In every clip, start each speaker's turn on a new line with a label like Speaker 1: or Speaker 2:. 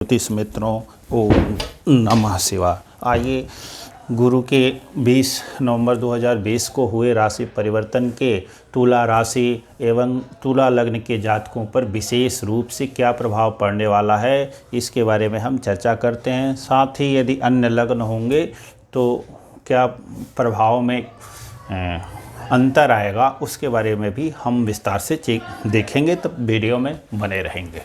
Speaker 1: ज्योतिष मित्रों, ओम नमः शिवाय। आइए गुरु के 20 नवंबर 2020 को हुए राशि परिवर्तन के तुला राशि एवं तुला लग्न के जातकों पर विशेष रूप से क्या प्रभाव पड़ने वाला है, इसके बारे में हम चर्चा करते हैं। साथ ही यदि अन्य लग्न होंगे तो क्या प्रभाव में अंतर आएगा, उसके बारे में भी हम विस्तार से देखेंगे। तब वीडियो में बने रहेंगे।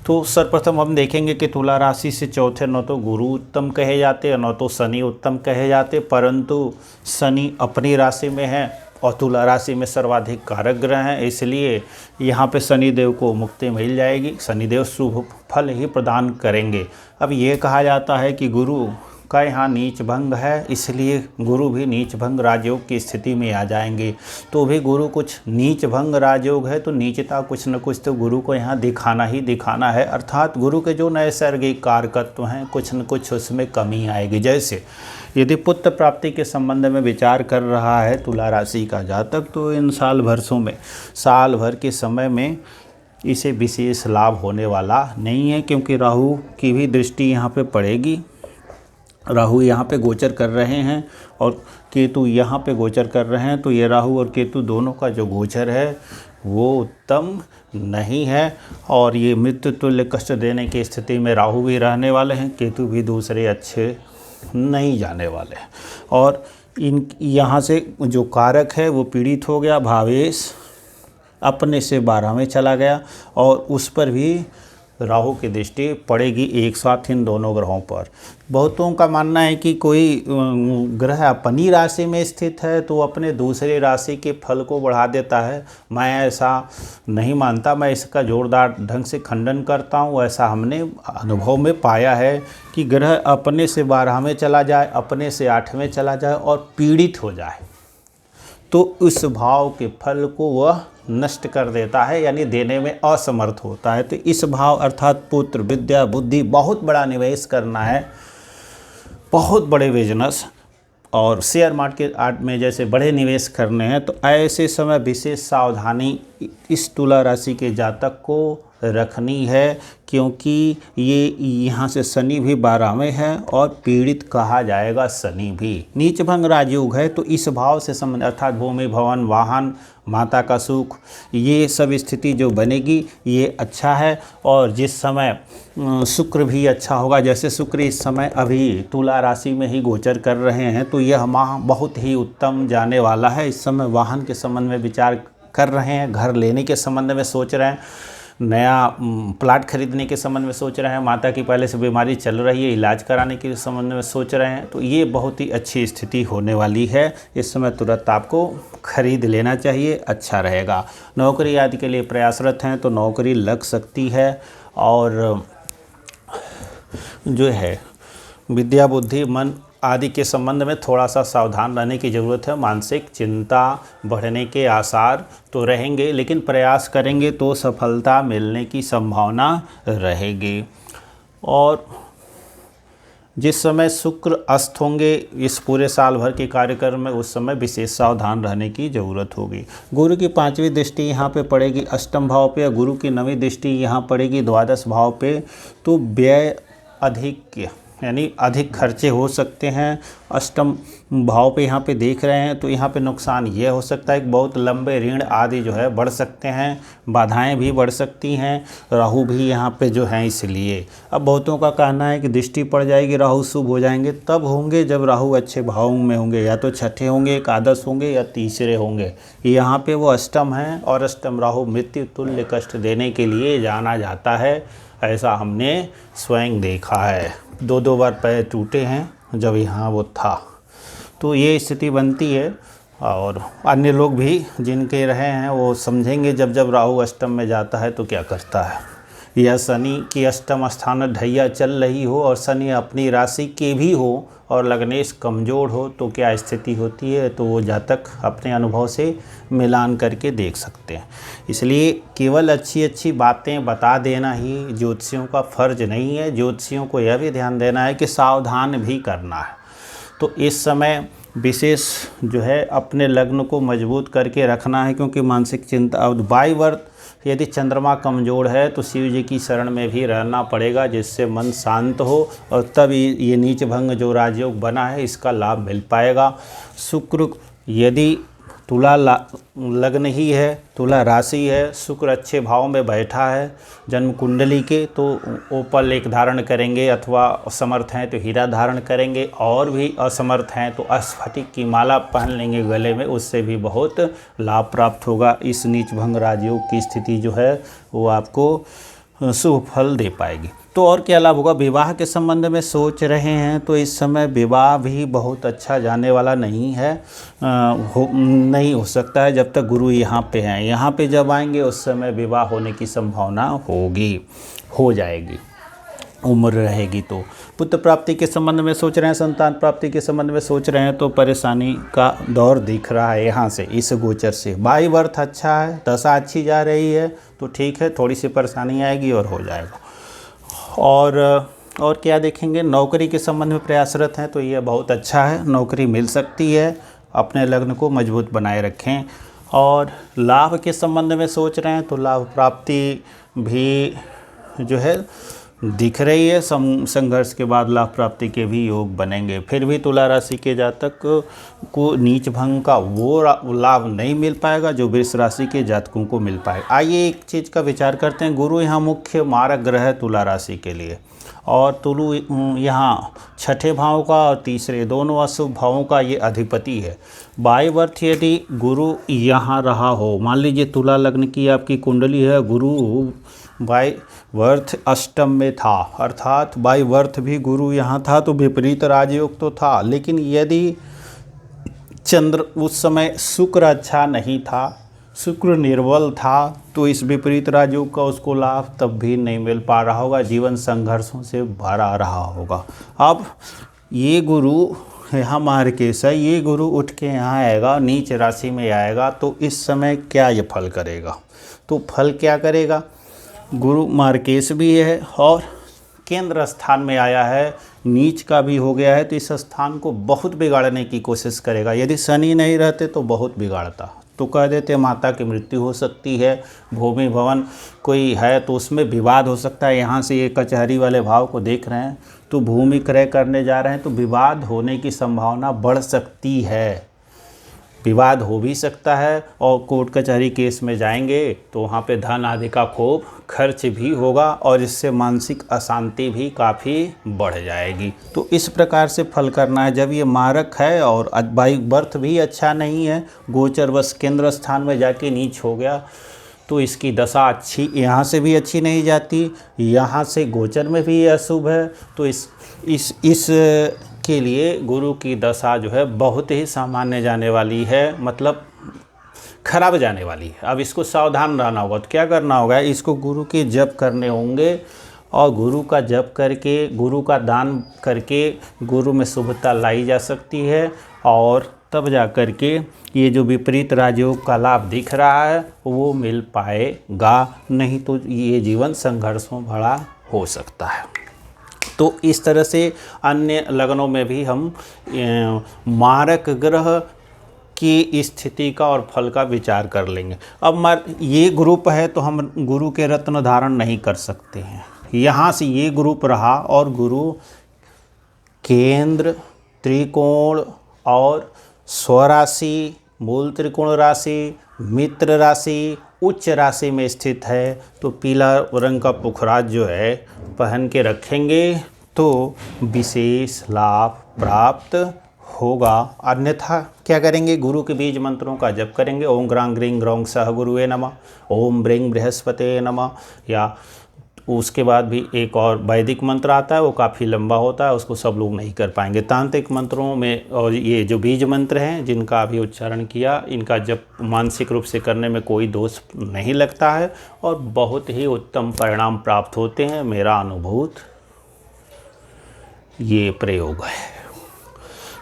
Speaker 1: तो सर्वप्रथम हम देखेंगे कि तुला राशि से चौथे न तो गुरु उत्तम कहे जाते न तो शनि उत्तम कहे जाते, परंतु शनि अपनी राशि में है और तुला राशि में सर्वाधिक कारक ग्रह हैं, इसलिए यहाँ पे शनिदेव को मुक्ति मिल जाएगी। शनिदेव शुभ फल ही प्रदान करेंगे। अब ये कहा जाता है कि गुरु का यहाँ नीच भंग है, इसलिए गुरु भी नीच भंग राजयोग की स्थिति में आ जाएंगे। तो भी गुरु कुछ नीच भंग राजयोग है तो नीचता कुछ न कुछ तो गुरु को यहाँ दिखाना ही दिखाना है, अर्थात गुरु के जो नैसर्गिक कारकत्व हैं कुछ न कुछ उसमें कमी आएगी। जैसे यदि पुत्र प्राप्ति के संबंध में विचार कर रहा है तुला राशि का जातक, तो इन साल भर के समय में इसे विशेष लाभ होने वाला नहीं है, क्योंकि राहु की भी दृष्टि यहाँ पे पड़ेगी। राहु यहाँ पे गोचर कर रहे हैं और केतु यहाँ पे गोचर कर रहे हैं, तो ये राहु और केतु दोनों का जो गोचर है वो उत्तम नहीं है और ये मृत्यु तुल्य कष्ट देने की स्थिति में राहु भी रहने वाले हैं, केतु भी दूसरे अच्छे नहीं जाने वाले हैं। और इन यहाँ से जो कारक है वो पीड़ित हो गया, भावेश अपने से 12 में चला गया और उस पर भी राहु की दृष्टि पड़ेगी एक साथ इन दोनों ग्रहों पर। बहुतों का मानना है कि कोई ग्रह अपनी राशि में स्थित है तो अपने दूसरे राशि के फल को बढ़ा देता है। मैं ऐसा नहीं मानता, मैं इसका जोरदार ढंग से खंडन करता हूँ। ऐसा हमने अनुभव में पाया है कि ग्रह अपने से 12 में चला जाए, अपने से 8 में चला जाए और पीड़ित हो जाए तो उस भाव के फल को वह नष्ट कर देता है, यानी देने में असमर्थ होता है। तो इस भाव अर्थात पुत्र, विद्या, बुद्धि, बहुत बड़ा निवेश करना है, बहुत बड़े बिजनेस और शेयर मार्केट में जैसे बड़े निवेश करने हैं, तो ऐसे समय विशेष सावधानी इस तुला राशि के जातक को रखनी है, क्योंकि ये यहाँ से शनि भी 12 में है और पीड़ित कहा जाएगा। शनि भी नीच भंग राजयोग है, तो इस भाव से संबंध अर्थात भूमि, भवन, वाहन, माता का सुख, ये सब स्थिति जो बनेगी ये अच्छा है। और जिस समय शुक्र भी अच्छा होगा, जैसे शुक्र इस समय अभी तुला राशि में ही गोचर कर रहे हैं, तो यह माह बहुत ही उत्तम जाने वाला है। इस समय वाहन के संबंध में विचार कर रहे हैं, घर लेने के संबंध में सोच रहे हैं, नया प्लाट खरीदने के संबंध में सोच रहे हैं, माता की पहले से बीमारी चल रही है, इलाज कराने के संबंध में सोच रहे हैं, तो ये बहुत ही अच्छी स्थिति होने वाली है। इस समय तुरंत आपको खरीद लेना चाहिए, अच्छा रहेगा। नौकरी आदि के लिए प्रयासरत हैं तो नौकरी लग सकती है। और जो है विद्या, बुद्धि, मन आदि के संबंध में थोड़ा सा सावधान रहने की ज़रूरत है। मानसिक चिंता बढ़ने के आसार तो रहेंगे, लेकिन प्रयास करेंगे तो सफलता मिलने की संभावना रहेगी। और जिस समय शुक्र अस्त होंगे इस पूरे साल भर के कार्यक्रम में, उस समय विशेष सावधान रहने की ज़रूरत होगी। गुरु की 5वीं दृष्टि यहाँ पे पड़ेगी अष्टम भाव पे, गुरु की 9वीं दृष्टि यहाँ पड़ेगी द्वादश भाव पे, तो व्यय अधिक यानी अधिक खर्चे हो सकते हैं। अष्टम भाव पे यहाँ पे देख रहे हैं तो यहाँ पे नुकसान ये हो सकता है कि बहुत लंबे ऋण आदि जो है बढ़ सकते हैं, बाधाएं भी बढ़ सकती हैं। राहु भी यहाँ पे जो है, इसलिए अब बहुतों का कहना है कि दृष्टि पड़ जाएगी, राहु शुभ हो जाएंगे। तब होंगे जब राहु अच्छे भाव में होंगे, या तो छठे होंगे, एकादश होंगे या तीसरे होंगे। यहाँ पे वो अष्टम हैं और अष्टम राहु मृत्यु तुल्य कष्ट देने के लिए जाना जाता है, ऐसा हमने स्वयं देखा है। 2 बार पैर टूटे हैं जब यहाँ वो था, तो ये स्थिति बनती है। और अन्य लोग भी जिनके रहे हैं वो समझेंगे जब जब राहु अष्टम में जाता है तो क्या करता है। या शनि की अष्टम स्थान ढैया चल रही हो और शनि अपनी राशि के भी हो और लग्नेश कमज़ोर हो तो क्या स्थिति होती है, तो वो जातक अपने अनुभव से मिलान करके देख सकते हैं। इसलिए केवल अच्छी अच्छी बातें बता देना ही ज्योतिषियों का फ़र्ज नहीं है, ज्योतिषियों को यह भी ध्यान देना है कि सावधान भी करना है। तो इस समय विशेष जो है अपने लग्न को मजबूत करके रखना है, क्योंकि मानसिक चिंता अब वायु वर्त यदि चंद्रमा कमज़ोर है तो शिव जी की शरण में भी रहना पड़ेगा, जिससे मन शांत हो, और तब ये नीच भंग जो राजयोग बना है इसका लाभ मिल पाएगा। शुक्र यदि तुला लग्न ही है, तुला राशि है, शुक्र अच्छे भाव में बैठा है जन्म कुंडली के, तो ओपल एक धारण करेंगे, अथवा असमर्थ हैं तो हीरा धारण करेंगे, और भी असमर्थ हैं तो स्फटिक की माला पहन लेंगे गले में, उससे भी बहुत लाभ प्राप्त होगा। इस नीच भंग राजयोग की स्थिति जो है वो आपको शुभ फल दे पाएगी। तो और क्या लाभ होगा? विवाह के संबंध में सोच रहे हैं तो इस समय विवाह भी बहुत अच्छा जाने वाला नहीं है, नहीं हो सकता है जब तक गुरु यहाँ पे हैं। यहाँ पे जब आएंगे उस समय विवाह होने की संभावना होगी, हो जाएगी, उम्र रहेगी। तो पुत्र प्राप्ति के संबंध में सोच रहे हैं, संतान प्राप्ति के संबंध में सोच रहे हैं तो परेशानी का दौर दिख रहा है यहाँ से, इस गोचर से। बाई वर्थ अच्छा है, दशा अच्छी जा रही है तो ठीक है, थोड़ी सी परेशानी आएगी और हो जाएगा। और क्या देखेंगे? नौकरी के संबंध में प्रयासरत हैं तो ये बहुत अच्छा है, नौकरी मिल सकती है, अपने लग्न को मजबूत बनाए रखें। और लाभ के संबंध में सोच रहे हैं तो लाभ प्राप्ति भी जो है दिख रही है, संघर्ष के बाद लाभ प्राप्ति के भी योग बनेंगे। फिर भी तुला राशि के जातक को नीच भंग का वो लाभ नहीं मिल पाएगा जो वृष राशि के जातकों को मिल पाएगा। आइए एक चीज़ का विचार करते हैं। गुरु यहाँ मुख्य मारक ग्रह है तुला राशि के लिए, और तुलु यहाँ छठे भाव का और तीसरे दोनों अशुभ भावों का ये अधिपति है। बाई वर्थ यदि गुरु यहाँ रहा हो, मान लीजिए तुला लग्न की आपकी कुंडली है, गुरु बाई वर्थ अष्टम में था, अर्थात बाई वर्थ भी गुरु यहाँ था तो विपरीत राजयोग तो था। लेकिन यदि चंद्र उस समय शुक्र अच्छा नहीं था, शुक्र निर्बल था, तो इस विपरीत राजयोग का उसको लाभ तब भी नहीं मिल पा रहा होगा, जीवन संघर्षों से भरा रहा होगा। अब ये गुरु यहाँ मार्केश है, ये गुरु उठ के यहाँ आएगा, नीच राशि में आएगा, तो इस समय क्या ये फल करेगा? तो फल क्या करेगा? गुरु मार्केश भी है और केंद्र स्थान में आया है, नीच का भी हो गया है, तो इस स्थान को बहुत बिगाड़ने की कोशिश करेगा। यदि शनि नहीं रहते तो बहुत बिगाड़ता, तो कह देते माता की मृत्यु हो सकती है, भूमि भवन कोई है तो उसमें विवाद हो सकता है। यहाँ से ये कचहरी वाले भाव को देख रहे हैं तो भूमि क्रय करने जा रहे हैं तो विवाद होने की संभावना बढ़ सकती है, विवाद हो भी सकता है, और कोर्ट कचहरी केस में जाएंगे तो वहाँ पे धन आदि का खूब खर्च भी होगा और इससे मानसिक अशांति भी काफ़ी बढ़ जाएगी। तो इस प्रकार से फल करना है। जब ये मारक है और बाई बर्थ भी अच्छा नहीं है, गोचर बस केंद्र स्थान में जाके नीच हो गया, तो इसकी दशा अच्छी यहाँ से भी अच्छी नहीं जाती, यहाँ से गोचर में भी ये अशुभ है, तो इस के लिए गुरु की दशा जो है बहुत ही सामान्य जाने वाली है, मतलब खराब जाने वाली है। अब इसको सावधान रहना होगा। तो क्या करना होगा? इसको गुरु के जप करने होंगे, और गुरु का जप करके, गुरु का दान करके गुरु में शुभता लाई जा सकती है, और तब जा कर के ये जो विपरीत राजयोग का लाभ दिख रहा है वो मिल पाएगा, नहीं तो ये जीवन संघर्षों भरा हो सकता है। तो इस तरह से अन्य लग्नों में भी हम मारक ग्रह की स्थिति का और फल का विचार कर लेंगे। अब ये ग्रुप है तो हम गुरु के रत्न धारण नहीं कर सकते हैं। यहाँ से ये ग्रुप रहा और गुरु केंद्र, त्रिकोण और स्वराशि, मूल त्रिकोण राशि, मित्र राशि, उच्च राशि में स्थित है, तो पीला रंग का पुखराज जो है पहन के रखेंगे तो विशेष लाभ प्राप्त होगा। अन्यथा क्या करेंगे? गुरु के बीज मंत्रों का जप करेंगे। ओम ग्रां ग्रीं ग्रौं सह गुरुवे नमः, ओम ब्रीं बृहस्पते नमः, या उसके बाद भी एक और वैदिक मंत्र आता है, वो काफ़ी लंबा होता है, उसको सब लोग नहीं कर पाएंगे। तांत्रिक मंत्रों में और ये जो बीज मंत्र हैं जिनका अभी उच्चारण किया, इनका जब मानसिक रूप से करने में कोई दोष नहीं लगता है और बहुत ही उत्तम परिणाम प्राप्त होते हैं। मेरा अनुभूत ये प्रयोग है।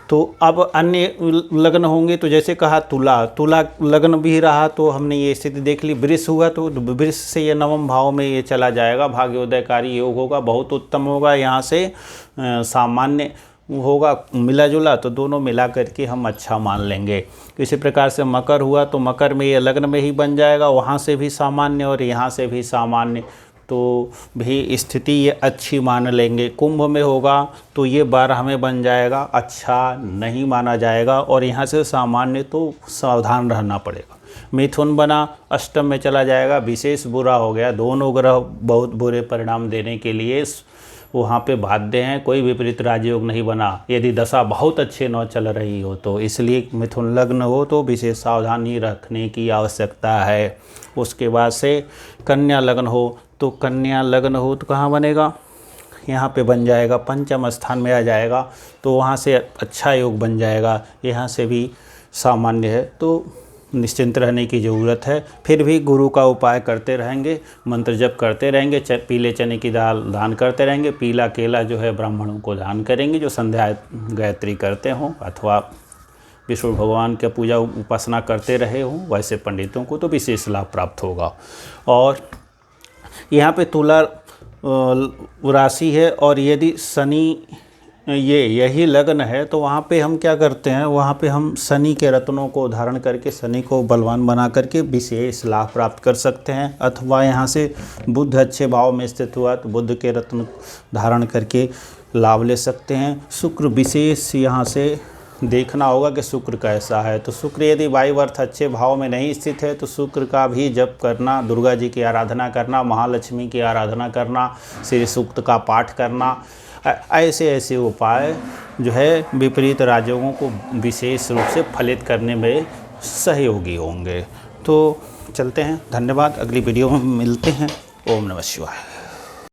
Speaker 1: तो अब अन्य लग्न होंगे तो जैसे कहा तुला लग्न भी रहा तो हमने ये स्थिति देख ली। वृष हुआ तो वृष से ये नवम भाव में ये चला जाएगा, भाग्योदयकारी योग होगा, बहुत उत्तम होगा। यहाँ से सामान्य होगा मिला जुला तो दोनों मिला करके हम अच्छा मान लेंगे। इसी प्रकार से मकर हुआ तो मकर में ये लग्न में ही बन जाएगा, वहाँ से भी सामान्य और यहाँ से भी सामान्य, तो भी स्थिति ये अच्छी मान लेंगे। कुंभ में होगा तो ये 12 में बन जाएगा, अच्छा नहीं माना जाएगा और यहाँ से सामान्य, तो सावधान रहना पड़ेगा। मिथुन बना अष्टम में चला जाएगा, विशेष बुरा हो गया, दोनों ग्रह बहुत बुरे परिणाम देने के लिए वहाँ पे बाध्य हैं। कोई विपरीत राजयोग नहीं बना यदि दशा बहुत अच्छे न चल रही हो तो, इसलिए मिथुन लग्न हो तो विशेष सावधानी रखने की आवश्यकता है। उसके बाद से कन्या लग्न हो तो कन्या लग्न हो तो कहाँ बनेगा, यहाँ पे बन जाएगा, पंचम स्थान में आ जाएगा, तो वहाँ से अच्छा योग बन जाएगा। यहाँ से भी सामान्य है, तो निश्चिंत रहने की ज़रूरत है। फिर भी गुरु का उपाय करते रहेंगे, मंत्र जप करते रहेंगे, पीले चने की दाल दान करते रहेंगे, पीला केला जो है ब्राह्मणों को दान करेंगे जो संध्या गायत्री करते हों अथवा विष्णु भगवान के पूजा उपासना करते रहे हों, वैसे पंडितों को तो विशेष लाभ प्राप्त होगा। और यहाँ पे तुला राशि है और यदि शनि यही लग्न है तो वहाँ पे हम क्या करते हैं, वहाँ पे हम शनि के रत्नों को धारण करके शनि को बलवान बना करके विशेष लाभ प्राप्त कर सकते हैं। अथवा यहाँ से बुध अच्छे भाव में स्थित हुआ तो बुध के रत्न धारण करके लाभ ले सकते हैं। शुक्र विशेष यहाँ से देखना होगा कि शुक्र कैसा है, तो शुक्र यदि वायुवर्थ अच्छे भाव में नहीं स्थित है तो शुक्र का भी जप करना, दुर्गा जी की आराधना करना, महालक्ष्मी की आराधना करना, श्री सूक्त का पाठ करना, ऐसे ऐसे उपाय जो है विपरीत राजयोगों को विशेष रूप से फलित करने में सहयोगी होंगे। तो चलते हैं, धन्यवाद, अगली वीडियो में मिलते हैं। ओम नमः शिवाय।